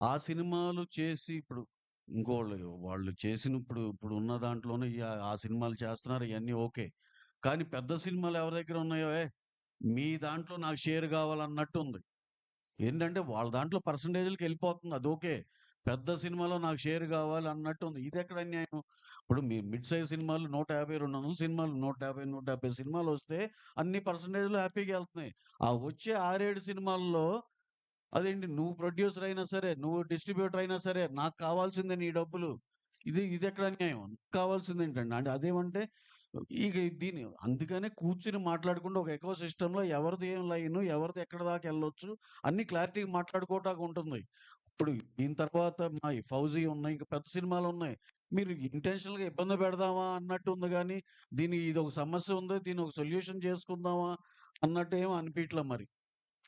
ఆ సినిమాలు చేసి ఇప్పుడు వాళ్ళు ఇప్పుడు ఉన్న దాంట్లోనే ఆ సినిమాలు చేస్తున్నారు ఇయన్నీ ఓకే. కానీ పెద్ద సినిమాలు ఎవరి దగ్గర ఉన్నాయో, మీ దాంట్లో నాకు షేర్ కావాలన్నట్టుంది. ఏంటంటే వాళ్ళ దాంట్లో పర్సెంటేజ్‌లకెళ్ళిపోతుంది. అదోకే. పెద్ద సినిమాలో నాకు షేర్ గావాలి అన్నట్టుంది. ఇదెక్కడ అన్యాయం? ఇప్పుడు మీ మిడ్ సైజ్ సినిమాలు 150, 200 సినిమాలు 150, 170 సినిమాలొస్తే అన్ని పర్సెంటేజ్‌లు హ్యాపీగా ఎళ్తున్నాయి. ఆ వచ్చే 6, 7 సినిమాల్లో అదేంటి నువ్వు ప్రొడ్యూసర్ అయినా సరే, నువ్వు డిస్ట్రిబ్యూటర్ అయినా సరే, నాకు కావాల్సిందే నీ డబ్బులు. ఇదెక్కడ అన్యాయం? నాకు కావాల్సిందేంటండి? అంటే అదేమంటే ఇక అందుకనే కూర్చొని మాట్లాడుకుంటూ ఒక ఎకో సిస్టమ్‌లో ఎవరిది ఏం లైను, ఎవరిది ఎక్కడి దాకా ఎళ్ళొచ్చు అన్నీ క్లారిటీగా మాట్లాడుకోవటానికి ఉంటుంది. ఇప్పుడు దీని తర్వాత మా ఈ 'ఫౌజీ' ఉన్నాయి. ఇంకా పెద్ద సినిమాలున్నాయి. మీరు ఇంటెన్షనల్‌గా ఇబ్బంది పెడదామా అన్నట్టుంది గానీ, ఇదొక సమస్య ఉంది. దీన్నొక సొల్యూషన్ చేసుకుందామా అన్నట్టు ఏమి అనిపియట్లా మరి.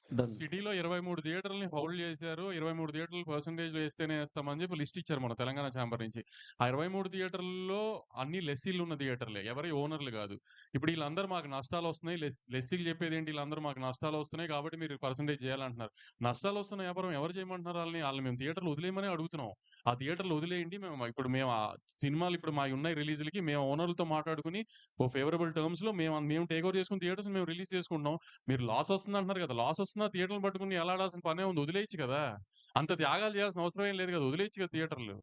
డన్. సిటీలో 23 థియేటర్‌లని హోల్డ్ చేశారు. 23 థియేటర్లు పర్సెంటేజ్‌లో ఏస్తేనే ఏస్తామని చెప్పి లిస్ట్ ఇచ్చారు మన తెలంగాణ ఛాంబర్ నుంచి. ఆ 23 థియేటర్లలో అన్ని లెస్సీలున్న థియేటర్లే. ఎవరి ఓనర్‌లు గాదు. ఇప్పుడు ఈళ్ళందరూ మాకు నష్టాలొస్తున్నాయి. లెస్సీలు చెప్పేదేంటి ఈళ్ళందరూ మాకు నష్టాలొస్తున్నాయి కాబట్టి మీరు పర్సెంటేజ్ చేయాలంటున్నారు. నష్టాలొస్తున్న వ్యాపారం ఎవరు చేయమంటున్నారు ఆళ్ళని? ఆళ్ళని మేము థియేటర్‌లు వదిలేయమనే అడుగుతున్నాం. ఆ థియేటర్‌లు వదిలేయండి. మేము ఆ సినిమాలు ఇప్పుడు మాయున్నాయి రిలీజ్‌లకి మేము ఓనర్‌లతో మాట్లాడుకొని ఓ ఫేవరబుల్ టర్మ్స్‌లో మేము టేక్ ఓవర్ చేసుకుని థియేటర్స్‌ని మేము రిలీజ్ చేసుకుంటున్నాం. మీరు లాస్ వస్తుందంటున్నారు కదా! లాస్ వస్తున్నా థియేటర్‌లు పట్టుకొని ఎలాడాల్సిన పనే ఉంది. వదిలేయొచ్చు కదా! అంత త్యాగాలు చేయాల్సిన అవసరం ఏం లేదు కదా! వదిలేయొచ్చు కదా థియేటర్‌లు.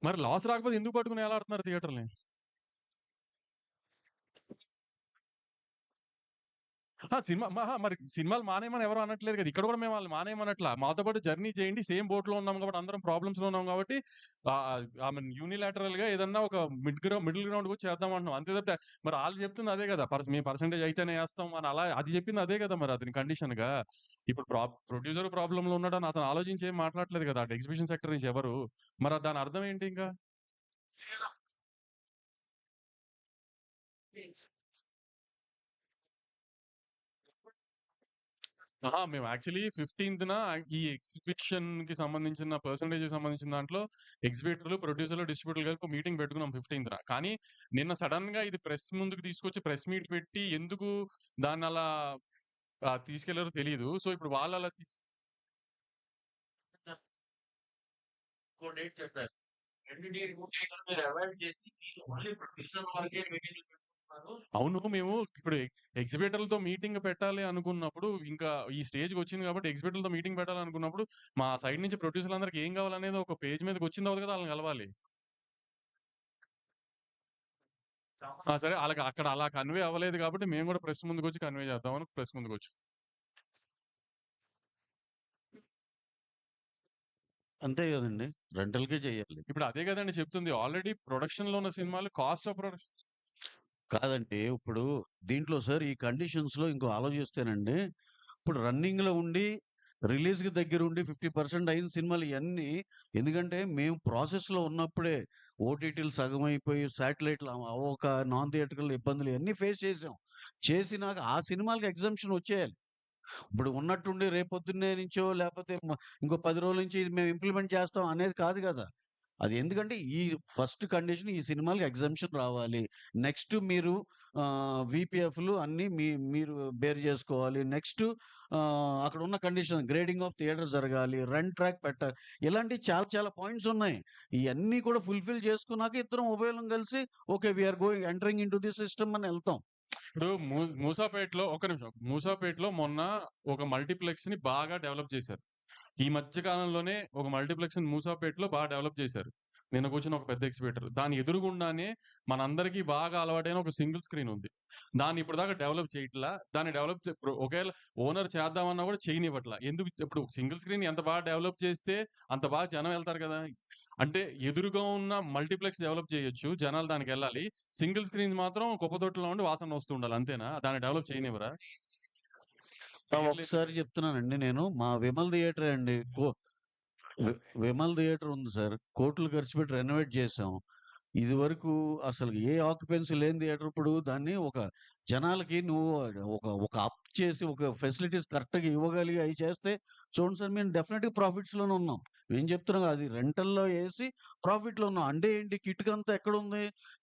మరి లాస్ రాకపోతే ఎందుకు పట్టుకొని ఎలాడుతున్నారు థియేటర్‌లని? మరి సినిమాలు మానేయమని ఎవరు అనట్లేదు కదా! ఇక్కడ కూడా మేము వాళ్ళని మానేయమనట్లా. మాతో పాటు జర్నీ చేయండి. సేమ్ బోట్‌లో ఉన్నాం కాబట్టి అందరం ప్రాబ్లమ్స్‌లో ఉన్నాం కాబట్టి ఐ మీన్ యూనిలాటరల్‌గా ఏదన్నా ఒక మిడిల్ గ్రౌండ్‌కొచ్చి చేద్దాం అంటున్నాం. అంతే తప్పితే మరి ఆళ్ళు చెప్తుంది అదే కదా! మేము పర్సెంటేజ్ అయితేనే ఏస్తాం అని అలా అది చెప్పింది అదే కదా! మరి అతని కండిషన్‌గా. ఇప్పుడు ప్రొడ్యూసర్ ప్రాబ్లమ్‌లో ఉన్నాడని అతను ఆలోచించి ఏం మాట్లాడట్లేదు కదా! అటు ఎగ్జిబిషన్ సెక్టర్ నుంచి ఎవరు. మరి దాని అర్థం ఏంటి ఇంకా? మేము యాక్చువల్లీ 15థ్ ఈ ఎగ్జిబిషన్‌కి సంబంధించిన పర్సెంటేజ్‌కి సంబంధించిన దాంట్లో ఎగ్జిబిటర్లు, ప్రొడ్యూసర్లు, డిస్ట్రిబ్యూటర్లు కలిపి ఒక మీటింగ్ పెట్టుకున్నాం 15థ్. కానీ నిన్న సడెన్‌గా ఇది ప్రెస్ ముందుకు తీసుకొచ్చి ప్రెస్ మీట్ పెట్టి ఎందుకు దాన్నలా తీసుకెళ్లారో తెలీదు. సో, ఇప్పుడు వాళ్ళలా ఇంకో డేట్ చెప్పారు. 2 డేట్‌లు మీరు అవాయిడ్ చేసి మీరు ఓన్లీ ప్రొడ్యూసర్ వరకే మీటింగ్‌లు పెట్టుకుంటున్నారు. అవును. మేము ఇప్పుడు ఎగ్జిబిటర్లతో మీటింగ్ పెట్టాలి అనుకున్నప్పుడు, ఇంకా ఈ స్టేజ్‌కొచ్చింది కాబట్టి ఎగ్జిబిటర్లతో మీటింగ్ పెట్టాలనుకున్నప్పుడు, మా సైడ్ నుంచి ప్రొడ్యూసర్లందరికి ఏం కావాలనేది ఒక పేజ్ మీదకొచ్చిన తర్వాత కదా ఆళ్ళని కలవాలి. సరే ఆళ్ళకి అక్కడ అలా కన్వే అవ్వలేదు కాబట్టి మేము గూడా ప్రెస్ ముందుకొచ్చి కన్వే చేద్దామని ప్రెస్ ముందుకొచ్చాం. అంతే గదండీ! రెంటల్‌కే చేయాలి. ఇప్పుడు అదే గదండీ చెప్తుంది. ఆల్రెడీ ప్రొడక్షన్‌లో ఉన్న సినిమాలు కాస్ట్ ఆఫ్ ప్రొడక్షన్ కాదండి. ఇప్పుడు దీంట్లో సార్ ఈ కండిషన్స్‌లో ఇంకో ఆలోచిస్తేనండి, ఇప్పుడు రన్నింగ్‌లో ఉండి, రిలీజ్‌కి దగ్గరుండి 50% అయిన సినిమాలు ఇయన్నీ ఎందుకంటే మేము ప్రాసెస్‌లో ఉన్నప్పుడే ఓటీటీలు సగం అయిపోయి, శాటిలైట్‌లు అవ్వక, నాన్ థియేట్రికల్ ఇబ్బందులు ఇయన్నీ ఫేస్ చేసాం. చేసినాక ఆ సినిమాలకి ఎగ్జంప్షన్ వచ్చేయాలి. ఇప్పుడు ఉన్నట్టుండి రేపొద్దున్నే నుంచో లేపోతే ఇంకో 10 రోజుల నుంచి ఇది మేము ఇంప్లిమెంట్ చేస్తాం అనేది కాదు గదా! అది ఎందుకంటే ఫస్ట్ కండిషన్ ఈ సినిమాలకి ఎగ్జంప్షన్ రావాలి. నెక్స్ట్ మీరు వీపీఎఫ్‌లు అన్నీ మీరు బేర్ జేసుకోవాలి. నెక్స్ట్ అక్కడున్న కండిషన్ గ్రేడింగ్ ఆఫ్ థియేటర్ జరగాలి. రన్ ట్రాక్ పెట్టాలి. ఇలాంటియి చాలా చాలా పాయింట్స్ ఉన్నాయి. ఇయన్నీ కూడా ఫుల్‌ఫిల్ చేసుకున్నాక ఇద్దరం ఉభయులం కలిసి okay. We are entering into the system అని ఎళ్తాం. ఇప్పుడు మూసాపేటలో ఒక్క నిమిషం. మూసాపేటలో మొన్న ఒక మల్టీప్లెక్స్‌ని బాగా డెవలప్ చేశారు. ఈ మధ్య కాలంలోనే ఒక మల్టీప్లెక్స్‌ని మూసాపేటలో బాగా డెవలప్ చేశారు. నిన్న కూర్చున్న ఒక పెద్ద ఎగ్జిబిటర్. దాని ఎదురుగుండానే మనందరికీ బాగా అలవాటైన ఒక సింగిల్ స్క్రీన్ ఉంది. దాన్ని ఇప్పటిదాకా డెవలప్ చేయట్లా. దాన్ని డెవలప్ చే ఇప్పుడు ఒకేళ ఓనర్ చేద్దామన్నా కూడా చేయనివ్వట్లా. ఎందుకు ఇప్పుడు సింగిల్ స్క్రీన్ ఎంత బాగా డెవలప్ చేస్తే అంత బాగా జనం ఎళ్తారు కదా! అంటే ఎదురుగా ఉన్న మల్టీప్లెక్స్ డెవలప్ చేయొచ్చు. జనాలు దానికెళ్ళాలి. సింగిల్ స్క్రీన్స్ మాత్రం కుప్పతొట్టులో ఉండి వాసన వస్తూ ఉండాలి అంతేనా? దాన్ని డెవలప్ చేయనివ్వరా? చేయట్లేదు. ఒకసారి చెప్తున్నానండి నేను. మా విమల్ థియేటరే అండి. వి విమల్ థియేటర్ ఉంది సార్. కోట్లు ఖర్చు పెట్టి రెనోవేట్ చేశాం. ఇదివరకు అసలు ఏ ఆక్యుపెన్సీ లేని థియేటర్ ఇప్పుడు దాన్ని ఒక జనాలకి నువ్వు ఒక అప్ చేసి ఒక ఫెసిలిటీస్ కరెక్ట్‌గా ఇవ్వగలిగి అయి చేస్తే చూడండి సార్ మేము డెఫినిట్‌గా ప్రాఫిట్స్‌లోనే ఉన్నాం. మేము చెప్తున్నాం అది రెంటల్‌లో ఏసి ప్రాఫిట్‌లో ఉన్నాం. అంటే ఏంటి కిటుకంతా ఎక్కడుంది?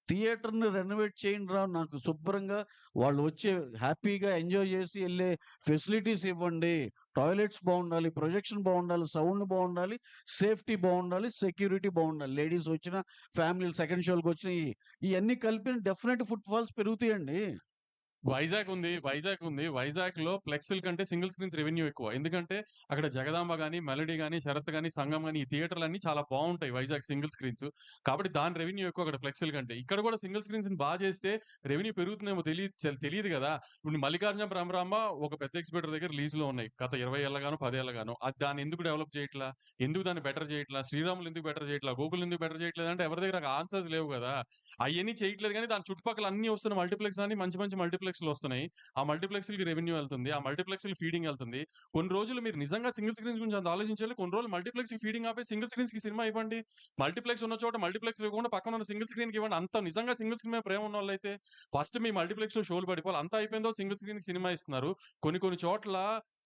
థియేటర్‌ని రెనోవేట్ చేయండిరా నాకు శుభ్రంగా వాళ్ళు వచ్చి హ్యాపీగా ఎంజాయ్ చేసి ఎళ్ళే ఫెసిలిటీస్ ఇవ్వండి. టాయిలెట్స్ బావుండాలి, ప్రొజెక్షన్ బావుండాలి, సౌండ్ బావుండాలి, సేఫ్టీ బావుండాలి, సెక్యూరిటీ బావుండాలి. లేడీస్ వచ్చినా, ఫ్యామిలీలు సెకండ్ షో‌లకొచ్చినా ఇయన్నీ కలిపి డెఫినెట్ ఫుట్ ఫాల్స్ పెరుగుతాయండి. వైజాగ్ ఉంది. వైజాగ్‌లో ఫ్లెక్స్‌ల కంటే సింగిల్ స్క్రీన్స్ రెవెన్యూ ఎక్కువ. ఎందుకంటే అక్కడ జగదాంబ గాని, మెలోడీ గాని, శరత్ గాని, సంగం గాని ఈ థియేటర్‌లన్నీ చాలా బావుంటాయి వైజాగ్ సింగిల్ స్క్రీన్స్. కాబట్టి దాని రెవెన్యూ ఎక్కువ అక్కడ ఫ్లెక్స్‌ల కంటే. ఇక్కడ కూడా సింగిల్ స్క్రీన్స్‌ని చేస్తే రెవెన్యూ పెరుగుతుందేమో తెలీదు గదా! ఇప్పుడు 'మల్లికార్జున భ్రమరాంబ' ఒక పెద్ద ఎగ్జిబిటర్ దగ్గర రిలీజ్‌లో ఉన్నాయి. గత 20 ఏళ్లగానో, 10 ఏళ్లగానో. దాన్ని ఎందుకు డెవలప్ చేయట్లా? ఎందుకు దాన్ని బెటర్ చేయట్లా? 'శ్రీరాములు' ఎందుకు బెటర్ చేయట్లా? 'గోకుల్' ఎందుకు బెటర్ చేయట్లేదంటే ఎవరి దగ్గర ఆన్సర్స్ లేవు గదా! అయన్నీ చేయట్లేదు గానీ దాని చుట్టుపక్కల అన్నీ వస్తున్న మల్టీప్లెక్స్ అన్ని మంచి మంచి మల్టీప్లెక్స్‌లొస్తున్నాయి. ఆ మల్టీప్లెక్స్‌లకి రెవెన్యూ ఎళ్తుంది. ఆ మల్టీప్లెక్స్‌లకి ఫీడింగ్ ఎళ్తుంది. కొన్ని రోజులు మీరు నిజంగా సింగిల్ స్క్రీన్స్ గురించి అంత ఆలోచించాలి. కొన్ని రోజులు మల్టీప్లెక్స్‌కి ఫీడింగ్ ఆపేసి సింగిల్ స్క్రీన్స్‌కి సినిమా ఇవ్వండి. మల్టీప్లెక్స్ ఉన్న చోట మల్టీప్లెక్స్ ఇవ్వకుండా పక్కన ఉన్న సింగిల్ స్క్రీన్‌కి ఇవ్వండి. అంత నిజంగా సింగిల్ స్క్రీన్ మీద ప్రేమ ఉన్నోళ్ళైతే ఫస్ట్ మీ మల్టీప్లెక్స్‌లో షోలు పడిపోవాలి. అంతా అయిపోయిన తర్వాత సింగిల్ స్క్రీన్‌కి సినిమా ఇస్తున్నారు. కొన్ని కొన్ని చోట్ల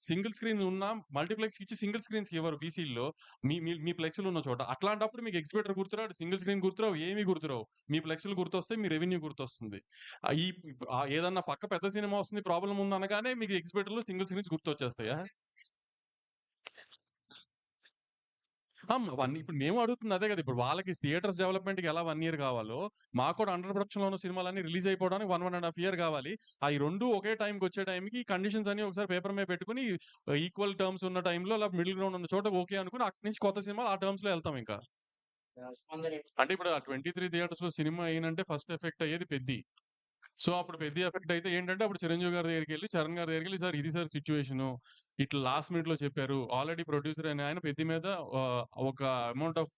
సింగిల్ స్క్రీన్ ఉన్నా మల్టీప్లెక్స్‌కి ఇచ్చి సింగిల్ స్క్రీన్స్‌కి ఇవ్వరు బీసీల్లో. మీ మీ మీ ప్లెక్స్‌లు ఉన్న చోట. అట్లాంటప్పుడు మీకు ఎగ్జిబిటర్ గుర్తురాడు, సింగిల్ స్క్రీన్ గుర్తురావు, ఏమి గుర్తురావు. మీ ప్లెక్స్‌లు గుర్తొస్తాయి. మీ రెవెన్యూ గుర్తొస్తుంది. ఈ ఏదన్నా పక్క పెద్ద సినిమా వస్తుంది, ప్రాబ్లమ్ ఉందనగానే మీకు ఎగ్జిబిటర్‌లో సింగిల్ స్క్రీన్స్ గుర్తొచ్చేస్తాయా? అవన్నీ ఇప్పుడు మేము అడుగుతుంది అదే గదా! ఇప్పుడు వాళ్ళకి థియేటర్స్ డెవలప్‌మెంట్‌కి ఎలా 1 ఇయర్ కావాలో, మాకు కూడా అండర్ ప్రొడక్షన్‌లో ఉన్న సినిమాలన్నీ రిలీజ్ అయిపోవడానికి 1, 1 ½ ఇయర్ కావాలి. అయి 2 ఒకే టైమ్‌కొచ్చే టైంకి ఈ కండిషన్స్ అన్ని ఒకసారి పేపర్ మీద పెట్టుకొని ఈక్వల్ టర్మ్స్ ఉన్న టైంలో మిడిల్ గ్రౌండ్ ఉన్న చోట ఓకే అనుకుని అక్కడి నుంచి కొత్త సినిమాలు ఆ టర్మ్స్‌లో ఎళ్తాం ఇంకా. అంటే ఇప్పుడు ఆ 23 థియేటర్స్‌లో సినిమా అయిందంటే ఫస్ట్ ఎఫెక్ట్ అయ్యేది 'పెద్ది'. సో, అప్పుడు 'పెద్ది' ఎఫెక్ట్ అయితే ఏంటంటే, అప్పుడు 'చిరంజీవి' గారి దగ్గరికెళ్ళి, చరణ్ గారి దగ్గరికెళ్ళి, "సార్ ఇది సార్ సిట్యుయేషను. ఇట్లా లాస్ట్ మినిట్‌లో చెప్పారు. ఆల్రెడీ ప్రొడ్యూసర్ అయిన ఆయన 'పెద్ది' మీద ఒక అమౌంట్ ఆఫ్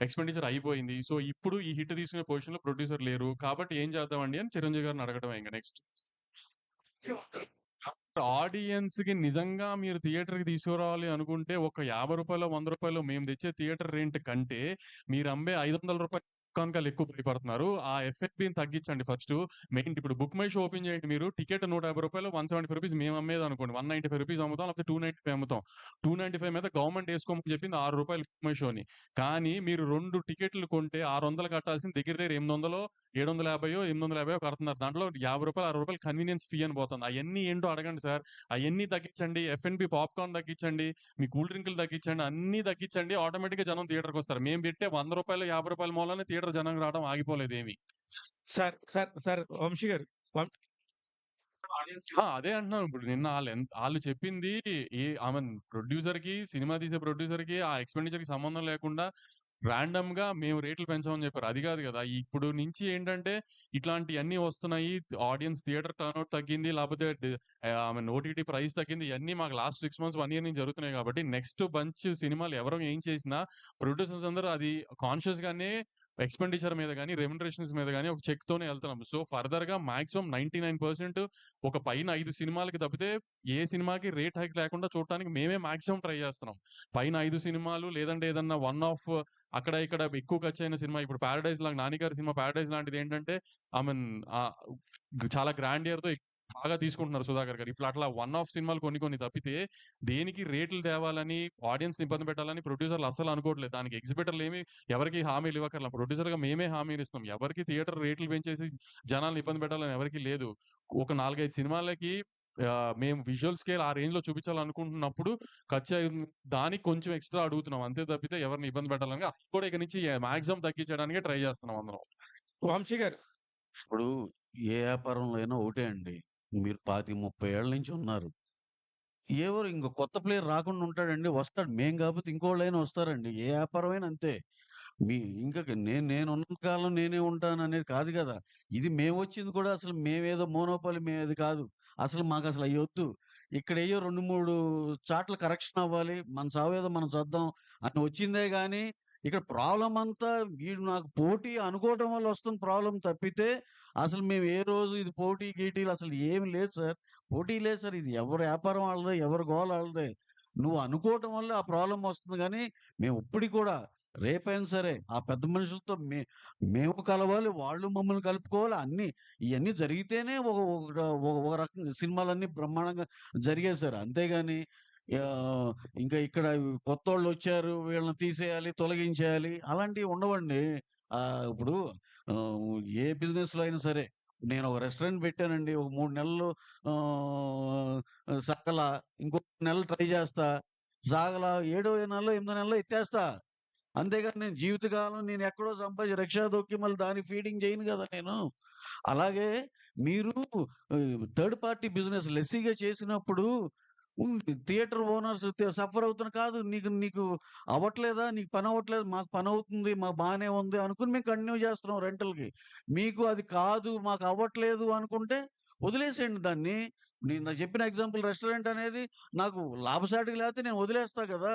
ఎక్స్‌పెండిచర్ అయిపోయింది. సో, ఇప్పుడు ఈ హిట్ తీసుకునే పొజిషన్‌లో ప్రొడ్యూసర్ లేరు. కాబట్టి ఏం చేద్దామండి" అని 'చిరంజీవి' గారిని అడగడమే ఇంక నెక్స్ట్. ఆడియన్స్‌కి నిజంగా మీరు థియేటర్‌కి తీసుకురావాలి అనుకుంటే, ఒక రూ. 50, రూ. 100 మేము తెచ్చే థియేటర్ రెంట్ కంటే, మీరు అమ్మే రూ. 500 కనుక ఎక్కువ భయపడుతున్నారు. ఆ ఎఫ్ఎఫ్‌బిని తగ్గించండి ఫస్టు. మెయిన్ ఇప్పుడు బుక్ మై షో ఓపెన్ చేయండి మీరు. టికెట్ రూ. 150, రూ. 175 మేము అమ్మేదనుకోండి. రూ. 195 అమ్ముతాం. లేకపోతే 295 అమ్ముతాం. 295 మీద గవర్నమెంట్ ఏసుకోమని చెప్పింది రూ. 6 బుక్ మై షోని. కానీ మీరు 2 టికెట్లు కొంటే 600 కట్టాల్సింది దగ్గర దగ్గర 800 750 850 కడుతున్నారు. దాంట్లో రూ. 50 రూ. 60 కన్వీనియన్స్ ఫీ అని పోతుంది. అయన్నీ ఏంటో అడగండి సార్. అయన్నీ తగ్గించండి. ఎఫ్&బి పాప్‌కార్న్ తగ్గించండి. మీ కూల్ డ్రింకులు తగ్గించండి. అన్నీ తగ్గించండి. ఆటోమేటిక్‌గా జనం థియేటర్‌కొస్తారు. మేము పెట్టే రూ. 100 రూ. 50 మూలానే థియేటర్ జనం రావడం ఆగిపోలేదేమి. సార్ వంశీ గారు. వం అదే అంటున్నాను. ఇప్పుడు నిన్న ఆళ్ళు చెప్పింది ఐ మీన్ ప్రొడ్యూసర్‌కి సినిమా తీసే ప్రొడ్యూసర్‌కి ఆ ఎక్స్‌పెండిచర్‌కి సంబంధం లేకుండా రాండమ్‌గా మేము రేట్లు పెంచామని చెప్పారు. అది కాదు గదా! ఇప్పుడు నుంచి ఏంటంటే ఇట్లాంటియన్నీ వస్తున్నాయి. ఆడియన్స్ థియేటర్ టర్నౌట్ తగ్గింది. లేపోతే ఐ మీన్ ఓటీటీ ప్రైస్ తగ్గింది. ఇయన్నీ మాకు లాస్ట్ 6 మంత్స్, 1 ఇయర్ నుంచి జరుగుతున్నాయి కాబట్టి నెక్స్ట్ బంచ్ సినిమాలు ఎవరు ఏం చేసినా ప్రొడ్యూసర్స్ అందరూ అది కాన్షియస్‌గానే ఎక్స్‌పెండిచర్ మీద గాని, రెమ్యునరేషన్స్ మీద గాని ఒక చెక్‌తోనే ఎళ్తున్నాం. సో, ఫర్దర్‌గా మాక్సిమం 99% ఒక పైన 5 సినిమాలకి తప్పితే ఏ సినిమాకి రేట్ హైక్ లేకుండా చూడటానికి మేమే మాక్సిమం ట్రై చేస్తున్నాం. పైన 5 సినిమాలు లేదంటే ఏదన్నా వన్ ఆఫ్ అక్కడ ఇక్కడ ఎక్కువ ఖర్చయిన సినిమా ఇప్పుడు 'పారడైజ్' 'నాని' గారి సినిమా 'పారడైజ్' లాంటిదేంటంటే ఐ మీన్ ఆహ్, చాలా గ్రాండియర్‌తో బాగా తీసుకుంటున్నారు 'సుధాకర్' గారు. ఇప్పుడు అట్లా వన్ ఆఫ్ సినిమాలు కొన్ని కొన్ని తప్పితే దేనికి రేట్లు తేవాలని, ఆడియన్స్‌ని ఇబ్బంది పెట్టాలని ప్రొడ్యూసర్లు అస్సలు అనుకోవట్లేదు. దానికి ఎగ్జిబిటర్‌లేమి ఎవరికీ హామీలు ఇవ్వక్కర్ల. ప్రొడ్యూసర్‌గా మేమే హామీలిస్తున్నాం. ఎవరికీ థియేటర్ రేట్లు పెంచేసి జనాల్ని ఇబ్బంది పెట్టాలని ఎవరికీ లేదు. ఒక 4, 5 సినిమాలకి మేము విజువల్ స్కేల్ ఆ రేంజ్‌లో చూపించాలనుకుంటున్నప్పుడు ఖర్చయింది. దానికి కొంచెం ఎక్స్‌ట్రా అడుగుతున్నాం. అంతే తప్పితే ఎవరిని ఇబ్బంది పెట్టాలని అది కూడా ఇక నుంచి మాక్సిమం తగ్గించడానికే ట్రై చేస్తున్నాం అందరం. వంశీ గారు. ఇప్పుడు ఏ వ్యాపారంలో అయినా ఒకటే అండి. మీరు 25, 30 ఏళ్ల నుంచి ఉన్నారు. ఎవరు ఇంక కొత్త ప్లేయర్ రాకుండా ఉంటాడండి. వస్తాడు. మేము కాకపోతే ఇంకోళ్ళైనా వస్తారండి. ఏ వ్యాపారమైనా అంతే. మీ ఇంక నేనున్నంత కాలం నేనే ఉంటాననేది కాదు గదా! ఇది మేమొచ్చింది కూడా అసలు మేమేదో మోనోపోలి మేమది కాదు. అసలు మాకసలు అయ్యొద్దు. ఇక్కడెయ్యో 2, 3 చాట్ల కరెక్షన్ అవ్వాలి. మన చావేదో మనం చద్దాం అని వచ్చిందే గానీ, ఇక్కడ ప్రాబ్లమ్ అంతా వీడు నాకు పోటీ అనుకోవటం వల్ల వస్తున్న ప్రాబ్లమ్ తప్పితే, అసలు మేము ఏ రోజు ఇది పోటీ గీటీలు అసలు ఏమి లేదు సార్. పోటీ లేదు సార్. ఇది ఎవరి వ్యాపారం ఆళ్ళదే. ఎవరి గోల ఆళ్ళదే. నువ్వు అనుకోవటం వల్ల ఆ ప్రాబ్లమ్ వస్తుంది గానీ, మేము ఇప్పటికి కూడా రేపైనా సరే ఆ పెద్ద మనుషులతో మేము కలవాలి, వాళ్ళు మమ్మల్ని కలుపుకోవాలి. ఇయన్నీ జరిగితేనే ఒక రకంగా సినిమాలన్నీ బ్రహ్మాండంగా జరిగాయి సార్. అంతేగాని ఆహ్, ఇంకా ఇక్కడ కొత్తోళ్ళొచ్చారు, వీళ్ళని తీసేయాలి, తొలగించేయాలి అలాంటివి ఉండవండి. ఇప్పుడు ఏ బిజినెస్‌లో అయినా సరే, నేను ఒక రెస్టారెంట్ పెట్టానండి. ఒక 3 నెలలు ఆహ్, సాగలా. ఇంకో నెలలు ట్రై చేస్తా. సాగలా. ఏడో నెలలో, ఎనిమిదో నెలలో ఎత్తేస్తా. అంతేగాని నేను జీవితకాలం నేనెక్కడో సంపాదించి రిక్షా తొక్కి మళ్ళీ దానికి ఫీడింగ్ చేయను గదా నేను. అలాగే మీరు థర్డ్ పార్టీ బిజినెస్ లెస్సీగా చేసినప్పుడు హ్మ్. థియేటర్ ఓనర్స్ సఫర్ అవుతున్న కాదు. నీకు నీకు అవ్వట్లేదా? నీకు పనవ్వట్లేదు. మాకు పనవుతుంది. మాకు బానే ఉంది అనుకుని మేము కంటిన్యూ చేస్తున్నాం రెంటల్‌కి. మీకు అది కాదు, మాకు అవ్వట్లేదు అనుకుంటే వదిలేసేయండి దాన్ని. నేను ఇందాక చెప్పిన ఎగ్జాంపుల్ రెస్టారెంట్ అనేది నాకు లాభసాటిగా లేకపోతే నేను వదిలేస్తా గదా!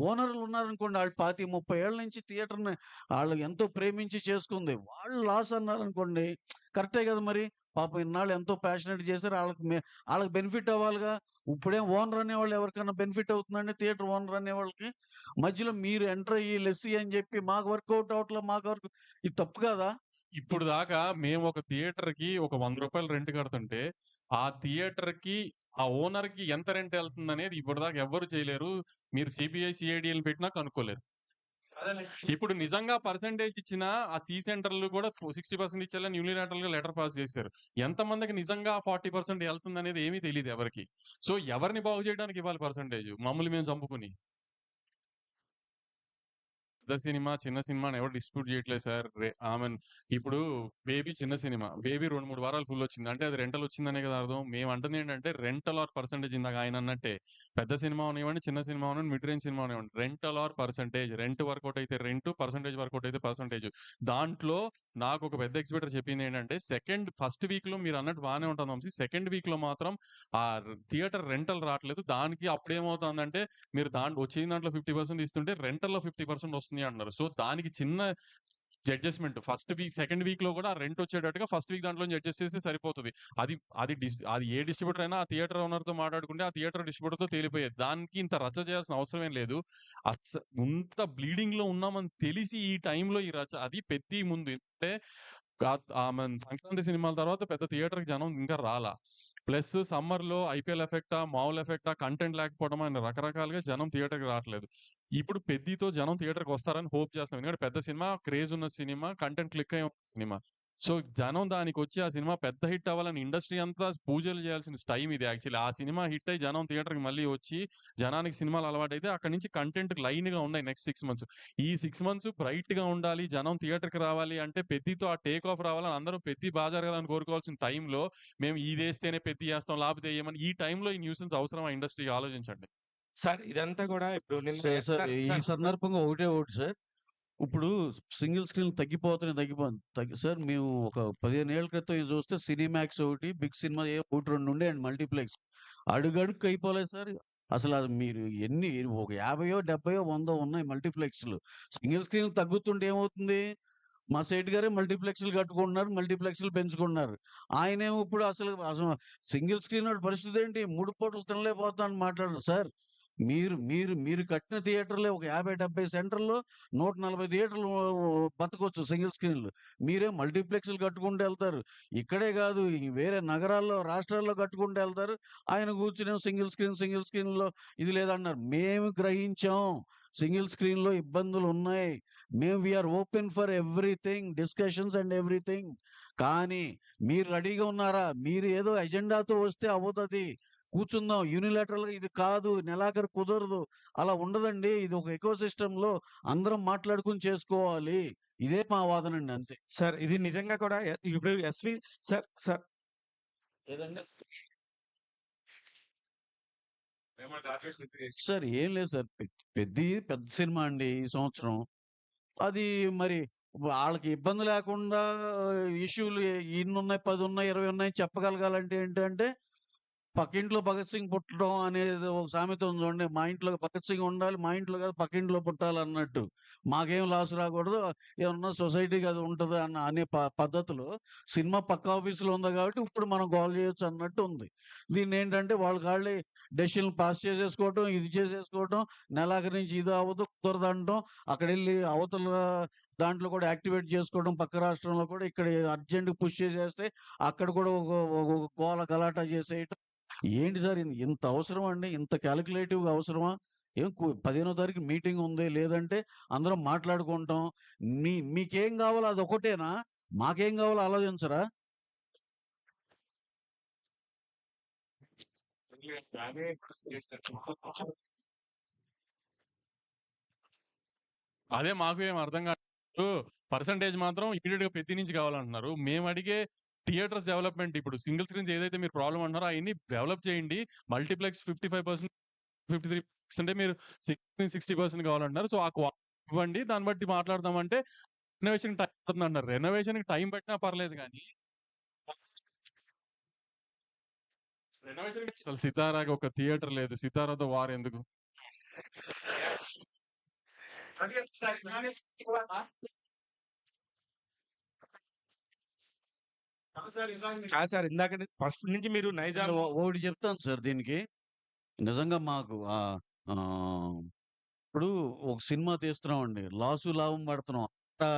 ఓనర్‌లు ఉన్నారనుకోండి ఆళ్ళు 25, 30 ఏళ్ల నుంచి థియేటర్‌ని ఆళ్ళు ఎంతో ప్రేమించి చేసుకుంది. వాళ్ళు లాస్ అన్నారనుకోండి కరెక్టే గదా మరి. పాపం ఇన్నాళ్ళు ఎంతో ప్యాషనేట్‌గా చేసారు. ఆళ్ళకి బెనిఫిట్ అవ్వాలిగా. ఇప్పుడేం ఓనర్ అనేవాళ్ళు ఎవరికైనా బెనిఫిట్ అవుతుందండి థియేటర్ ఓనర్ అనేవాళ్ళకి? మధ్యలో మీరు ఎంటర్ అయ్యి లెస్సీ అని జెప్పి మాకు వర్కౌట్ అవ్వట్లే, ఇది తప్పు కాదా? ఇప్పుడు దాకా మేము ఒక థియేటర్‌కి ఒక రూ. 100 రెంట్ కడుతుంటే, ఆ థియేటర్‌కి, ఆ ఓనర్‌కి ఎంత రెంట్ ఎళ్తుందనేది ఇప్పటిదాకా ఎవ్వరు చేయలేరు. మీరు సీబీఐ, సీఐడీ‌లని పెట్టినా కనుక్కోలేరు. ఇప్పుడు నిజంగా పర్సెంటేజ్ ఇచ్చినా ఆ సెంటర్‌లు కూడా 60% ఇచ్చేయాలని యూనిలాటరల్‌గా లెటర్ పాస్ చేశారు. ఎంతమందికి నిజంగా 40% ఎళ్తుందనేది ఏమీ తెలీదు ఎవరికీ. సో, ఎవరిని బాగు చేయడానికి ఇవ్వాలి పర్సెంటేజ్? మమ్మల్ని మేము చంపుకొని. పెద్ద సినిమా, చిన్న సినిమా అని ఎవరు డిస్ప్యూట్ చేయట్లేదు సార్. ఇప్పుడు 'బేబీ' చిన్న సినిమా. 'బేబీ' 2, 3 వారాలు ఫుల్ వచ్చింది. అంటే అది రెంటల్ వచ్చిందనే కదా అర్థం. మేము అంటుంది ఏంటంటే రెంటల్ ఆర్ పర్సెంటేజ్ ఇందాక ఆయన అన్నట్టే. పెద్ద సినిమా అవనివ్వండి, చిన్న సినిమా అవనివ్వండి, మిడ్ రేంజ్ సినిమా అవనివ్వండి. Rental or percentage. Rent work out అయితే రెంటు, పర్సెంటేజ్ వర్కౌట్ అయితే పర్సెంటేజ్. దాంట్లో నాకు ఒక పెద్ద ఎగ్జిబిటర్ చెప్పింది ఏంటంటే ఫస్ట్ వీక్‌లో మీరు అన్నట్టు బానే ఉంటుంది వంశీ. సెకండ్ వీక్‌లో మాత్రం ఆ థియేటర్ రెంటల్ రావట్లేదు. దానికి అప్పుడేమవుతుందంటే మీరు వచ్చిన దాంట్లో 50% ఇస్తుంటే రెంటల్‌లో 50% వస్తుంది అంటున్నారు. సో, దానికి చిన్న అడ్జస్ట్‌మెంట్ సెకండ్ వీక్‌లో కూడా ఆ రెంట్ వచ్చేటట్టుగా ఫస్ట్ వీక్ దాంట్లోంచి అడ్జస్ట్ చేస్తే సరిపోతది. అది అది ఏ డిస్ట్రిబ్యూటర్ అయినా ఆ థియేటర్ ఓనర్‌తో మాట్లాడుకుంటే ఆ థియేటర్ డిస్ట్రిబ్యూటర్‌తో తేలిపోయేది. దానికి ఇంత రచ్చ చేయాల్సిన అవసరం ఏం లేదు. ఇంత బ్లీడింగ్‌లో ఉన్నామని తెలిసి ఈ టైంలో ఈ రచ్చ అది పెద్ది ముందు అంటే సంక్రాంతి సినిమాల తర్వాత పెద్ద థియేటర్‌కి జనం ఇంకా రాలా. ప్లస్ సమ్మర్‌లో ఐపీఎల్ ఎఫెక్టా, మామూలు ఎఫెక్టా, కంటెంట్ లేకపోవడమా అని రకరకాలుగా జనం థియేటర్‌కి రావట్లేదు. ఇప్పుడు 'పెద్ది'తో జనం థియేటర్‌కొస్తారని హోప్ చేస్తున్నాం. ఎందుకంటే పెద్ద సినిమా, క్రేజ్ ఉన్న సినిమా, కంటెంట్ క్లిక్ అయ్యే సినిమా. సో, జనం దానికొచ్చి ఆ సినిమా పెద్ద హిట్ అవ్వాలని ఇండస్ట్రీ అంతా పూజలు చేయాల్సిన టైమ్ ఇది యాక్చువల్లీ. ఆ సినిమా హిట్ అయ్యి జనం థియేటర్‌కి మళ్ళీ వచ్చి జనానికి సినిమాలు అలవాటైతే అక్కడి నుంచి కంటెంట్ లైన్‌గా ఉన్నాయి నెక్స్ట్ 6 మంత్స్. ఈ 6 మంత్స్ బ్రైట్‌గా ఉండాలి. జనం థియేటర్‌కి రావాలి అంటే 'పెద్ది'తో ఆ టేక్ ఆఫ్ రావాలని అందరూ 'పెద్ది' బా జరగాలని కోరుకోవాల్సిన టైంలో మేము ఇదేస్తేనే 'పెద్ది' ఏస్తాం లేకపోతే ఎయమని ఈ టైంలో ఈ న్యూసెన్స్ అవసరమా ఇండస్ట్రీకి ఆలోచించండి. సార్ ఇదంతా గూడా ఇప్పుడు నిన్న సార్, సార్ సార్ ఈ సార్ సార్ సందర్భంగా ఒకటే ఒకటి సార్. ఇప్పుడు సింగిల్ స్క్రీన్‌లు సార్ మేము ఒక 15 ఏళ్ల క్రితం ఇది చూస్తే సినీమాక్స్ ఒకటి, బిగ్ సినిమా 1, 2 ఉండేయండి మల్టీప్లెక్స్. అడుగడుగుకి అయిపోలేదు సార్. అసలది మీరు ఒక 50, 70, 100 ఉన్నాయి మల్టీప్లెక్స్‌లు. సింగిల్ స్క్రీన్‌లు తగ్గుతుంటే ఏమవుతుంది? మా సేటు గారే మల్టీప్లెక్స్‌లు కట్టుకుంటున్నారు. మల్టీప్లెక్స్‌లు పెంచుకుంటున్నారు. ఆయనేమో ఇప్పుడు అసలు సింగిల్ స్క్రీనోడి పరిస్థితేంటి? 3 పూటలు తినలేకపోతున్నానని మాట్లాడరు సార్. మీరు మీరు మీరు కట్టిన థియేటర్‌లే ఒక 50, 70 సెంటర్‌లో 140 థియేటర్లు బతకొచ్చు సింగిల్ స్క్రీన్‌లు. మీరేమో మల్టీప్లెక్స్‌లు కట్టుకుంటూ ఎళ్తారు. ఇక్కడే గాదు వేరే నగరాల్లో, రాష్ట్రాల్లో కట్టుకుంటూ ఎళ్తారు. ఆయన కూర్చొనేమో సింగిల్ స్క్రీన్‌లో ఇది లేదన్నారు. మేము గ్రహించాం. సింగిల్ స్క్రీన్‌లో ఇబ్బందులున్నాయి. We are open for everything. Discussions and everything. కానీ మీరు రెడీగా ఉన్నారా? మీరు ఏదో ఎజెండాతో వస్తే అవ్వదది. కూర్చుందాం. యూనిలాటరల్‌గా ఇది కాదు. నెలాఖరు కుదరదు. అలా ఉండదండి. ఇది ఒక ఎకో సిస్టమ్‌లో అందరం మాట్లాడుకొని చేసుకోవాలి. ఇదే మా వాదనండి అంతే. సార్ ఇది నిజంగా కూడా ఇప్పుడు సార్ సార్ ఏదండి? సార్ ఏం లేదు సార్. పెద్ద సినిమా అండి ఈ సంవత్సరం. అది మరి ఆళ్ళకి ఇబ్బంది లేకుండా ఇష్యూలు ఇన్నున్నాయి, 10 ఉన్నాయి, 20 ఉన్నాయి చెప్పగలగాలంటే ఏంటంటే పక్కింట్లో భగత్ సింగ్ పుట్టడం అనేది ఒక సామెత ఉంది చూడండి. మా ఇంట్లో భగత్ సింగ్ ఉండాలి, మా ఇంట్లో కాదు పక్కింట్లో పుట్టాలన్నట్టు. మాకేం లాస్ రాకూడదు, ఏమన్నా సొసైటీకి అది ఉంటది అనే పద్ధతిలో సినిమా పక్క ఆఫీస్‌లో ఉంది కాబట్టి ఇప్పుడు మనం గోల చేయొచ్చు అన్నట్టు ఉంది. దీన్నేంటంటే వాళ్ళకాళ్ళే డెసిషన్‌లు పాస్ చేసేసుకోవటం, ఇది చేసేసుకోవటం, నెలాఖరు నుంచి ఇది అవ్వదు, కుదరదంటం, అక్కడెళ్ళి అవతల దాంట్లో కూడా యాక్టివేట్ చేసుకోవడం, పక్క రాష్ట్రంలో కూడా ఇక్కడ అర్జెంట్‌గా పుష్ చేసేస్తే అక్కడ కూడా ఒక గోల గలాటా చేసేయటం. ఏంటి సార్ ఇంత అవసరమా అండి? ఇంత కాలిక్యులేటివ్‌గా అవసరమా? ఏం 15వ తారీఖు మీటింగ్ ఉంది. లేదంటే అందరం మాట్లాడుకుంటాం. మీకేం కావాలో అదొక్కటేనా? మాకేం కావాలో ఆలోచించరా? అదే మాకు ఏం అర్థం కాదు. పర్సెంటేజ్ మాత్రం ఇమ్మీడియేట్‌గా ప్రతి నుంచి కావాలంటున్నారు. మేము అడిగే థియేటర్స్ డెవలప్‌మెంట్ ఇప్పుడు సింగిల్ స్క్రీన్స్ ఏదైతే మీరు ప్రాబ్లమ్ అంటున్నారో అయన్నీ డెవలప్ చేయండి. మల్టీప్లెక్స్ 55% 53% మీరు 60% కావాలంటున్నారు. సో, ఆ ఇవ్వండి. దాన్ని బట్టి మాట్లాడదామంటే రెనోవేషన్‌కి టైం పడుతుందంటున్నారు. రెనోవేషన్‌కి టైం పట్టినా పర్లేదు గానీ రెనోవేషన్‌కి అసలు 'సితారా'కి ఒక థియేటర్ లేదు. 'సితారా'తో వార్ ఎందుకు? కాదు సార్, ఇందాక ఫస్ట్ నుంచి మీరు నైజాం ఒకటి చెప్తాను సార్ దీనికి. నిజంగా మాకు ఇప్పుడు ఒక సినిమా తీస్తున్నామండి. లాసు, లాభం పడుతున్నాం.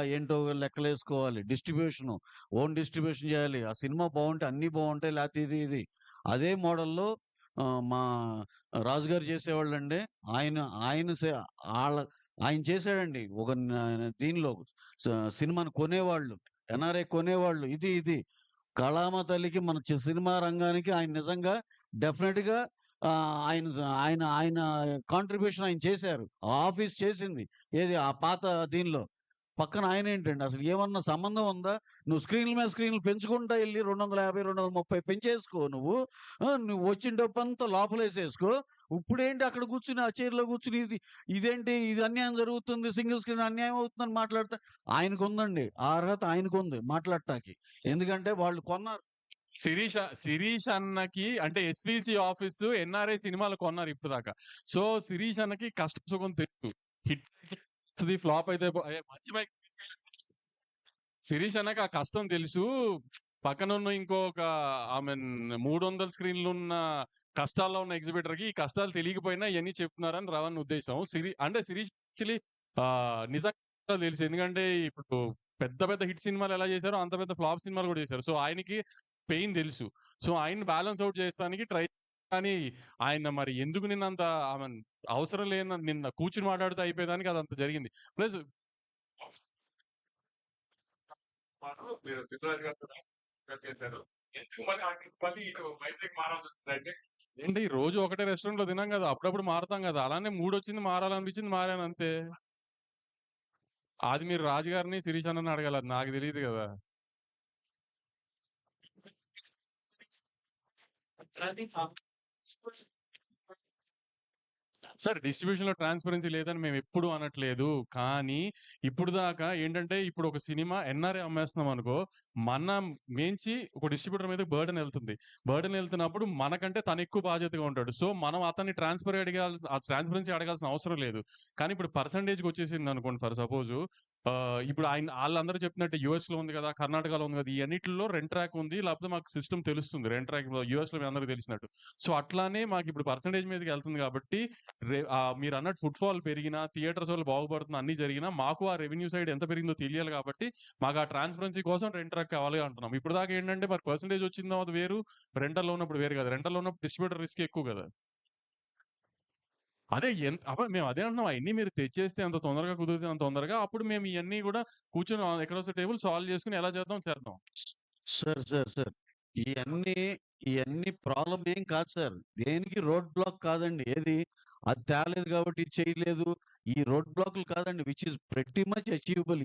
ఏంటో లెక్కలేసుకోవాలి. డిస్ట్రిబ్యూషను, ఓన్ డిస్ట్రిబ్యూషన్ చేయాలి. ఆ సినిమా బావుంటే అన్నీ బావుంటాయి. లేతే ఇది, ఇది. అదే మోడల్‌లో మా రాజుగారు చేసేవాళ్ళండి. ఆయన ఆయన సే ఆళ్ళ ఆయన చేసాడండి. ఒక దీనిలో స సినిమాని కొనేవాళ్ళు. ఎన్ఆర్ఐ కొనేవాళ్ళు. ఇది, ఇది. కళామ తల్లికి మన సినిమా రంగానికి ఆయన నిజంగా డెఫినిట్‌గా ఆయన ఆయన కాంట్రిబ్యూషన్ ఆయన చేశారు. ఆ ఆఫీస్ చేసింది. ఏది ఆ పాత దీనిలో. పక్కన ఆయనేంటండి అసలు ఏమన్నా సంబంధం ఉందా? నువ్వు స్క్రీన్‌ల మీద స్క్రీన్‌లు పెంచుకుంటా ఎళ్లి 250, 230 పెంచేసుకో నువ్వు. నువ్వు వచ్చిన డబ్బంతా లోపలేసేసుకో. ఇప్పుడేంటి అక్కడ కూర్చొని ఆ చైర్‌లో కూర్చొని ఇదేంటి ఇది అన్యాయం జరుగుతుంది. సింగిల్ స్క్రీన్ అన్యాయం అవుతుందని మాట్లాడతా ఆయనకుందండి. ఆ అర్హత ఆయనకుంది మాట్లాడటానికి. ఎందుకంటే వాళ్ళు కొన్నారు. శిరీష్ అన్నకి అంటే ఎస్‌విసి ఆఫీసు ఎన్ఆర్ఐ సినిమాలు కొన్నారు ఇప్పటిదాకా. సో, శిరీష్ అన్నకి కష్టం సుఖం తెలుసు. హిట్ అయితే ఫ్లాప్ అయితే మంచి మైక్ శిరీష్ అన్నకి ఆ కష్టం తెలుసు. పక్కనున్న ఇంకొక ఐ మీన్ 300 స్క్రీన్‌లున్న కష్టాల్లో ఉన్న ఎగ్జిబిటర్‌కి ఈ కష్టాలు తెలియకపోయినా ఇయన్నీ చెప్తున్నారని రవణ్ ఉద్దేశం. అంటే శిరీష్ యాక్చువల్లీ నిజంగా తెలుసు. ఎందుకంటే ఇప్పుడు పెద్ద పెద్ద హిట్ సినిమాలు ఎలా చేశారో అంత పెద్ద ఫ్లాప్ సినిమాలు కూడా చేశారు. సో, ఆయనకి పెయిన్ తెలుసు. సో, ఆయన్ని బ్యాలెన్స్ ఔట్ చేయడానికి ట్రై కానీ ఆయన మరి ఎందుకు నిన్నంత ఐ మీన్ అవసరం నిన్న కూర్చొని మాట్లాడితే అయిపోయేదానికి అదంత జరిగింది. ప్లస్ మీరు చిత్రరాజు గారితో చేశారు. ఎందుకు మళ్ళీ ఇటు వైజాగ్ మారాల్సొచ్చిందంటే? ఏంటి రోజు ఒకటే రెస్టారెంట్‌లో తినాం గదా! అప్పుడప్పుడు మారతాం గదా! అలానే మూడొచ్చింది మారాలనిపించింది మారానంతే. అది మీరు రాజు గారిని, శిరీష్ అన్నని అడగాలి. అది నాకు తెలీదు గదా! సార్ డిస్ట్రిబ్యూషన్‌లో ట్రాన్స్‌పరెన్సీ లేదని మేమెప్పుడు అనట్లేదు. కానీ ఇప్పుడు దాకా ఏంటంటే ఇప్పుడు ఒక సినిమా ఎన్ఆర్ఐ అమ్మేస్తున్నామనుకో, మనం మించి ఒక డిస్ట్రిబ్యూటర్ మీదకి బర్డెన్ ఎళ్తుంది. బర్డెన్ ఎళ్తున్నప్పుడు మనకంటే తనెక్కువ బాధ్యతగా ఉంటాడు. సో, మనం అతన్ని ట్రాన్స్‌పరెన్సీ అడగాల్సిన అవసరం లేదు. కానీ ఇప్పుడు పర్సెంటేజ్‌కొచ్చేసిందనుకోండి ఫర్ సపోజు ఇప్పుడు ఆళ్ళందరూ చెప్పినట్టు యూఎస్‌లో ఉంది గదా! కర్ణాటకలో ఉంది గదా! ఈ అన్నిటిలో రెంట్ ట్రాక్ ఉంది. లేకపోతే మాకు సిస్టమ్ తెలుస్తుంది. రెంట్ ట్రాక్‌లో యూఎస్‌లో మీ అందరికి తెలిసినట్టు. సో, అట్లానే మాకిప్పుడు పర్సెంటేజ్ మీదకెళ్తుంది గాబట్టి మీరన్నట్టు ఫుట్‌ఫాల్ పెరిగినా, థియేటర్స్ వల్ల బాగుపడుతున్న అన్నీ జరిగినా, మాకు ఆ రెవెన్యూ సైడ్ ఎంత పెరిగిందో తెలియాలి కాబట్టి, మాకు ఆ ట్రాన్స్‌పరెన్సీ కోసం రెంట్ ట్రాక్ కావాలి అంటున్నాం. ఇప్పటిదాకా ఏంటంటే మరి పర్సెంటేజ్ వచ్చిన తర్వాత వేరు, రెంటల్‌లో ఉన్నప్పుడు వేరు గదా! రెంటల్‌లో ఉన్నప్పుడు డిస్ట్రిబ్యూటర్ రిస్క్ ఎక్కువ గదా! అదే మేము అదే అంటున్నాం. అయన్నీ మీరు తెచ్చేస్తే ఎంత తొందరగా కుదిరితే అంత తొందరగా, అప్పుడు మేము ఇయన్నీ గూడా కూర్చొని ఎక్రాస్ ద టేబుల్ సాల్వ్ చేసుకొని ఎలా చేద్దాం చేద్దాం. సార్. ఇయన్నీ, ఇయన్నీ ప్రాబ్లమ్ ఏం కాదు సార్. దేనికి రోడ్ బ్లాక్ కాదండి. ఏది అది తేలేదు కాబట్టి ఇది చేయలేదు. ఈ రోడ్ బ్లాక్‌లు కాదండి. Which is pretty much achievable.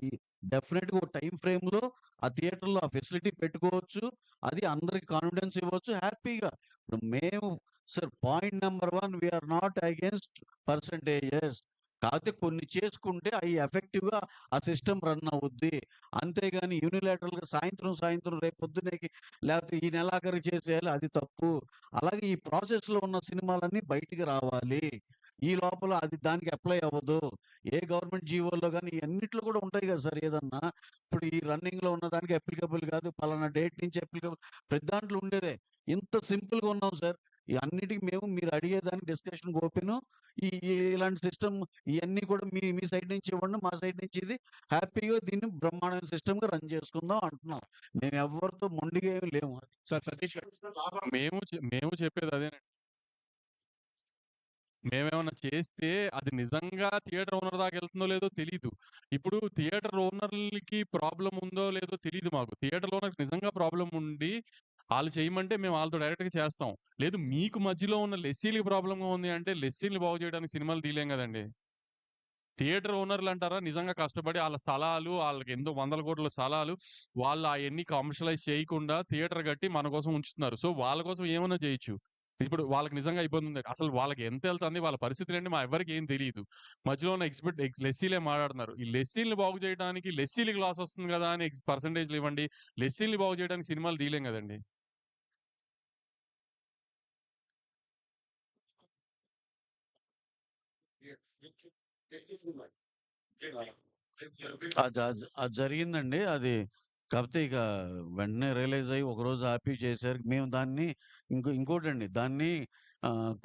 డెఫినిట్‌గా ఒక టైమ్ ఫ్రేమ్‌లో ఆ థియేటర్‌లో ఆ ఫెసిలిటీ పెట్టుకోవచ్చు. అది అందరికి కాన్ఫిడెన్స్ ఇవ్వచ్చు హ్యాపీగా. ఇప్పుడు మేము sir point number 1 we are not against percentages. కాపోతే కొన్ని చేసుకుంటే అయి ఎఫెక్టివ్‌గా ఆ సిస్టమ్ రన్ అవుద్ది. అంతేగాని యూనిలాటరల్‌గా సాయంత్రం రేపు పొద్దున్నేకి లేపోతే ఈ నెలాఖరు చేసేయాలి అది తప్పు. అలాగే ఈ ప్రాసెస్‌లో ఉన్న సినిమాలన్నీ బయటికి రావాలి. ఈ లోపల అది దానికి అప్లై అవ్వదు. ఏ గవర్నమెంట్ జీవోల్లో గాని ఇయన్నిట్లో కూడా ఉంటాయి గదా సార్ ఏదన్నా. ఇప్పుడు ఈ రన్నింగ్‌లో ఉన్న దానికి అప్లికబుల్ కాదు. పలానా డేట్ నుంచి అప్లికబుల్ ప్రతి దాంట్లో ఉండేదే. ఇంత సింపుల్‌గా ఉన్నాం సార్. ఈ అన్నిటికి మేము మీరు అడిగేదానికి డిస్కషన్‌కి ఓపెను. ఇలాంటి సిస్టమ్ ఇయన్నీ కూడా మీ మీ సైడ్ నుంచి ఇవ్వండి. మా సైడ్ నుంచి ఇది హ్యాపీగా దీన్ని బ్రహ్మాండమైన సిస్టమ్‌గా రన్ చేసుకుందాం అంటున్నాం. మేము ఎవ్వరితో మొండిగా ఏమి లేము. సార్ సతీష్ గారు. మేము చెప్పేది అదేనండి. మేమేమన్నా చేస్తే అది నిజంగా థియేటర్ ఓనర్ దాకా వెళ్తుందో లేదో తెలీదు. ఇప్పుడు థియేటర్ ఓనర్‌లకి ప్రాబ్లమ్ ఉందో లేదో తెలీదు మాకు. థియేటర్ ఓనర్‌కి నిజంగా ప్రాబ్లమ్ ఉండి ఆళ్ళు చేయమంటే మేము ఆళ్ళతో డైరెక్ట్‌గా చేస్తాం. లేదు మీకు మధ్యలో ఉన్న లెస్సీ‌లకి ప్రాబ్లమ్‌గా ఉంది అంటే లెస్సీ‌లని బాగు చేయడానికి సినిమాలు తీయలేం గదండీ! థియేటర్ ఓనర్‌లంటారా నిజంగా కష్టపడి ఆళ్ళ స్థలాలు ఆళ్ళకి ఎన్నో వందల కోట్ల స్థలాలు వాళ్ళు అయన్నీ కమర్షియలైజ్ చేయకుండా థియేటర్ కట్టి మన కోసం ఉంచుతున్నారు. సో, వాళ్ళ కోసం ఏమన్నా చేయొచ్చు. ఇప్పుడు వాళ్ళకి నిజంగా ఇబ్బందుంది. అసలు వాళ్ళకి ఎంతెళ్తంది? వాళ్ళ పరిస్థితులేంటి? మా ఎవ్వరికీ ఏం తెలీదు. మధ్యలో ఉన్న లెస్సీలే మాట్లాడుతున్నారు. ఈ లెస్సీలని బాగు చేయడానికి లెస్సీలకి లాస్ వస్తుంది గదా! అని పర్సెంటేజ్‌లు ఇవ్వండి. లెస్సీలని బాగు చేయడానికి సినిమాలు తీయలేం గదండీ! అది జరిగిందండి. అది కాపోతే ఇక వెంటనే రియలైజ్ అయ్యి ఒకరోజు ఆపి చేశారు. మేము దాన్ని ఇంకోటండి దాన్ని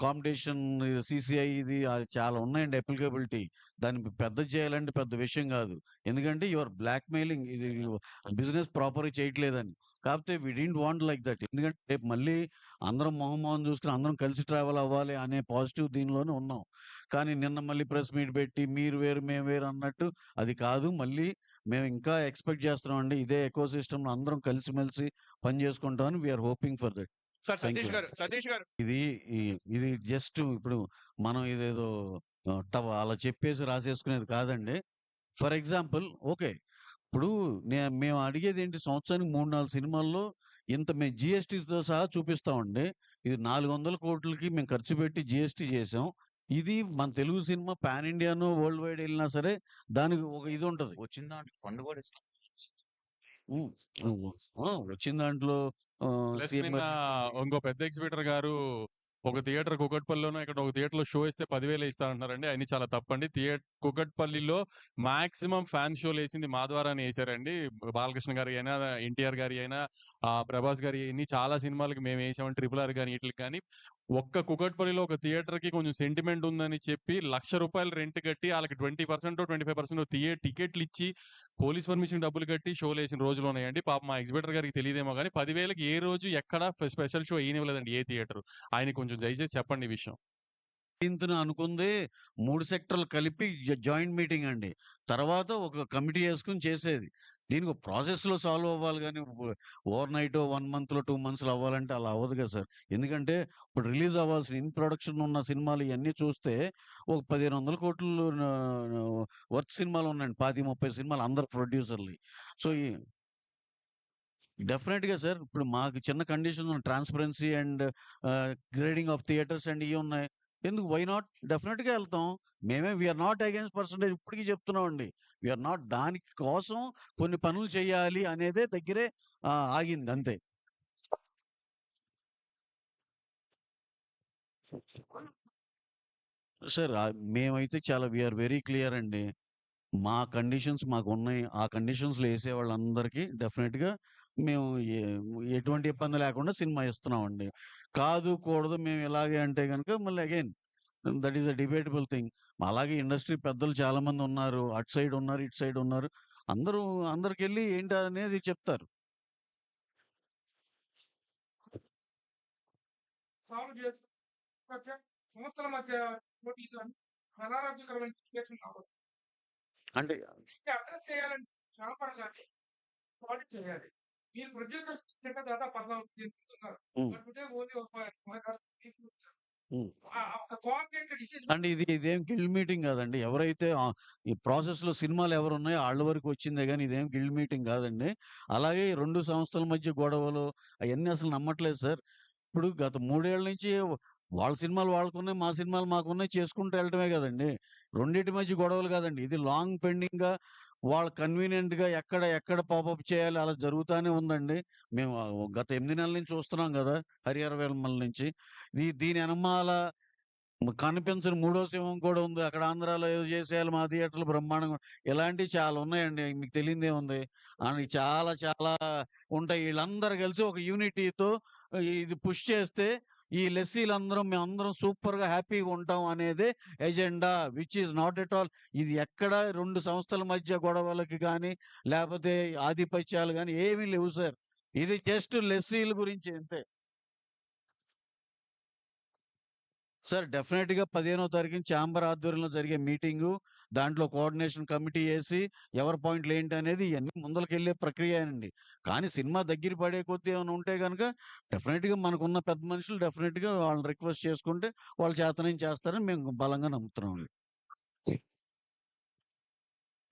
కాంపిటీషన్ సీసీఐ ఇది చాలా ఉన్నాయండి అప్లికబిలిటీ. దాన్ని పెద్దది చేయాలంటే పెద్ద విషయం గాదు. ఎందుకంటే యూ ఆర్ బ్లాక్‌మెయిలింగ్ ఇది బిజినెస్ ప్రాపర్‌గా చేయట్లేదని. కాపోతే వి డిడ్ంట్ వాంట్ లైక్ దట్. ఎందుకంటే రేపు మళ్ళీ అందరం మొహం చూసుకొని అందరం కలిసి ట్రావెల్ అవ్వాలి అనే పాజిటివ్ దీనిలోనే ఉన్నాం. కానీ నిన్న మళ్ళీ ప్రెస్ మీట్ పెట్టి మీరు వేరు, మేము వేరు అన్నట్టు అది కాదు. మళ్ళీ మేము ఇంకా ఎక్స్‌పెక్ట్ చేస్తున్నామండి. ఇదే ఎకోసిస్టమ్‌లో అందరం కలిసిమెలిసి పని చేసుకుంటామని we are hoping for that. Sir thank you. Satish గారు. ఇది ఈ ఇది జస్ట్ ఇప్పుడు మనం ఇదేదో అలా చెప్పేసి రాసేసుకునేది కాదండి. For example okay. ఇప్పుడు మేము అడిగేదేంటి సంవత్సరానికి 3, 4 సినిమాల్లో ఇంత మేము జీఎస్టీతో సహా చూపిస్తామండి. ఇది 400,00,00,000కి మేము ఖర్చు పెట్టి జీఎస్టీ చేసాం. ఇది మన తెలుగు సినిమా పాన్ ఇండియానో, వరల్డ్ వైడ్ ఎళ్ళినా సరే దానికి ఒక ఇది ఉంటది. వచ్చిన దాంట్లో ఫండ్ కూడా ఇస్తాం. హ్మ్. వచ్చిన దాంట్లో ప్లస్ సీఎం నిన్న గారు ఇంకో పెద్ద ఎగ్జిబిటర్ గారు ఒక థియేటర్ కూకట్పల్లిలోనో ఇక్కడ ఒక థియేటర్‌లో షో ఇస్తే 10,000 ఇస్తానంటున్నారండి. అయన్నీ చాలా తప్పండి. కూకట్పల్లిలో మాక్సిమం ఫ్యాన్స్ షోలేసింది మా ద్వారానే ఏసారండి. బాలకృష్ణ గారి అయినా, ఎన్టీఆర్ గారి అయినా, 'ప్రభాస్' గారి ఎన్ని చాలా సినిమాలకి మేమేసామండి. 'ట్రిపుల్ ఆర్' గాని ఈటిలకి గాని. ఒక్క కూకట్పల్లిలో ఒక థియేటర్‌కి కొంచెం సెంటిమెంట్ ఉందని చెప్పి రూ. 1,00,000 రెంట్ కట్టి ఆళ్ళకి 20% 25% టికెట్లిచ్చి పోలీస్ పర్మిషన్ డబ్బులు కట్టి షోలేసిన రోజులున్నాయండి. పాపం మా ఎగ్జిబిటర్ గారికి తెలీదేమో గానీ 10,000కి ఏ రోజు ఎక్కడ స్పెషల్ షో ఎయనివ్వలేదండి ఏ థియేటరు. ఆయనకి కొంచెం దయచేసి చెప్పండి ఈ విషయం. 15న అనుకుంది 3 సెక్టర్‌లు కలిపి జాయింట్ మీటింగ్ అండి. తర్వాత ఒక కమిటీ యేసుకొని చేసేది. దీనికి ఒక ప్రాసెస్‌లో సాల్వ్ అవ్వాలి గానీ, ఓవర్ నైటో, 1 మంత్‌లో, 2 మంత్స్‌లో అవ్వాలంటే అలా అవ్వదు కదా సార్. ఎందుకంటే ఇప్పుడు రిలీజ్ అవ్వాల్సిన ఇన్ ప్రొడక్షన్ ఉన్న సినిమాలు ఇయన్నీ చూస్తే ఒక 1500,00,00,000 వర్త్ సినిమాలు ఉన్నాయండి. 25, 30 సినిమాలు అందరు ప్రొడ్యూసర్‌లయి. సో, డెఫినెట్‌గా సార్. ఇప్పుడు మాకు చిన్న condition transparency and grading of theatres and ఇయున్నాయి. ఎందుకు వై నాట్? డెఫినెట్‌గా ఎళ్తాం. We are not against percentage ఇప్పటికి చెప్తున్నామండి. వి ఆర్ నాట్ దాని కోసం కొన్ని పనులు చేయాలి అనేదే దగ్గరే ఆగింది అంతే. సార్ మేమైతే చాలా వి ఆర్ వెరీ క్లియర్ అండి. మా కండిషన్స్ మాకున్నాయి. ఆ కండిషన్స్‌లో ఏసేవాళ్ళందరికీ డెఫినిట్‌గా మేము ఎ ఎటువంటి ఇబ్బంది లేకుండా సినిమా ఇస్తున్నామండి. కాదు, కూడదు మేము ఇలాగే అంటే గనుక మళ్ళీ again that is a debatable thing. అలాగే ఇండస్ట్రీ పెద్దలు చాలామంది ఉన్నారు. అటు సైడ్ ఉన్నారు, ఇటు సైడ్ ఉన్నారు. అందరూ అందరికెళ్ళి ఏంటనేది చెప్తారు. సాల్వ్ చేస్తూ మధ్య సంస్థల మధ్య పోటీ గాని, అనారోగ్యకరమైన సిట్యుయేషన్ రావద్దు. అంటే దీన్ని అడ్రెస్ చేయాలంటే క్షమాపణగానే ఆడిట్ చేయాలి. మీరు ప్రొడ్యూసర్స్ కింద దాదాపు 14 ఉన్నారు. హ్మ్. బట్ టుడే ఓన్లీ ఒక 5 పీపుల్ వచ్చారు. హ్మ్. ఒక కోఆర్డినేటెడ్ అంటే ఇదేం గిల్డ్ మీటింగ్ గాదండి. ఎవరైతే ఈ ప్రాసెస్‌లో సినిమాలు ఎవరున్నాయో ఆళ్ళ వరకు వచ్చిందే గాని ఇదేం గిల్డ్ మీటింగ్ గాదండి. అలాగే ఈ 2 సంస్థల మధ్య గొడవలు అయన్నీ అసలు నమ్మట్లేదు సార్. ఇప్పుడు గత 3 ఏళ్ల నుంచి వాళ్ళ సినిమాలు వాళ్ళకున్నాయి. మా సినిమాలు మాకున్నాయి. చేసుకుంటూ వెళ్ళటమే గదండీ! రెండిటి మధ్య గొడవలు గాదండి. ఇది లాంగ్ పెండింగ్‌గా వాళ్ళు కన్వీనియంట్‌గా ఎక్కడ పాపప్ చేయాలి అలా జరుగుతానే ఉందండి. మేము గత 8 నెలల నుంచి చూస్తున్నాం గదా! హరిహర వీరమల నుంచి. దీని ఎనమాల కనిపించని మూడో సింహం కూడా ఉంది. అక్కడ ఆంధ్రాలో ఏదో చేసేయాలి మా థియేటర్‌లు బ్రహ్మాండంగా ఇలాంటివి చాలా ఉన్నాయండి. మీకు తెలియనిదేముంది. అని చాలా ఉంటాయి. ఈళ్ళందరూ కలిసి ఒక యూనిటీతో ఇది పుష్ చేస్తే ఈ లెస్సీలందరం మేమందరం సూపర్‌గా హ్యాపీగా ఉంటాం అనేదే agenda. Which is not at all ఇది ఎక్కడ 2 సంస్థల మధ్య గొడవలకి గాని, లేపోతే ఆధిపత్యాలు గాని ఏమీ లేవు సార్. ఇది జస్ట్ లెస్సీల గురించి అంతే. సార్ డెఫినెట్‌గా 15వ తారీఖున ఛాంబర్ ఆధ్వర్యంలో జరిగే మీటింగు, దాంట్లో కోఆర్డినేషన్ కమిటీ ఏసి, ఎవరి పాయింట్‌లేంటనేది ఇయన్నీ ముందలకెళ్ళే ప్రక్రియనండి. కానీ సినిమా దగ్గర పడే కొద్దీ ఏమైనా ఉంటే గనక డెఫినెట్‌గా మనకున్న పెద్ద మనుషులు డెఫినెట్‌గా వాళ్ళని రిక్వెస్ట్ చేసుకుంటే వాళ్ళు చేతనైంది చేస్తారని మేము బలంగా నమ్ముతున్నామండి.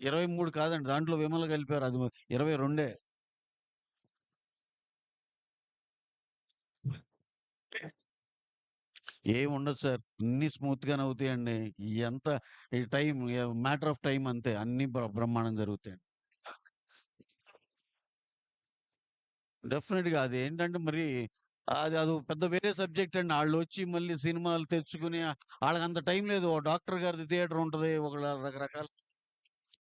23 కాదండి. దాంట్లో విమల కలిపారు. అది 22 ఏముండదు సార్. అన్నీ స్మూత్‌గానే అవుతాయండి. ఎంత ఈ టైమ్ మ్యాటర్ ఆఫ్ టైమ్ అంతే. అన్నీ బ్రహ్మాండంగా జరుగుతాయండి. డెఫినిట్‌గా అదేంటంటే మరి అదో పెద్ద వేరే సబ్జెక్ట్ అండి. ఆళ్ళొచ్చి మళ్ళీ సినిమాలు తెచ్చుకొని ఆళ్ళకంత టైం లేదు. ఓ డాక్టర్ గారిది థియేటర్ ఉంటది. ఒక రకరకాల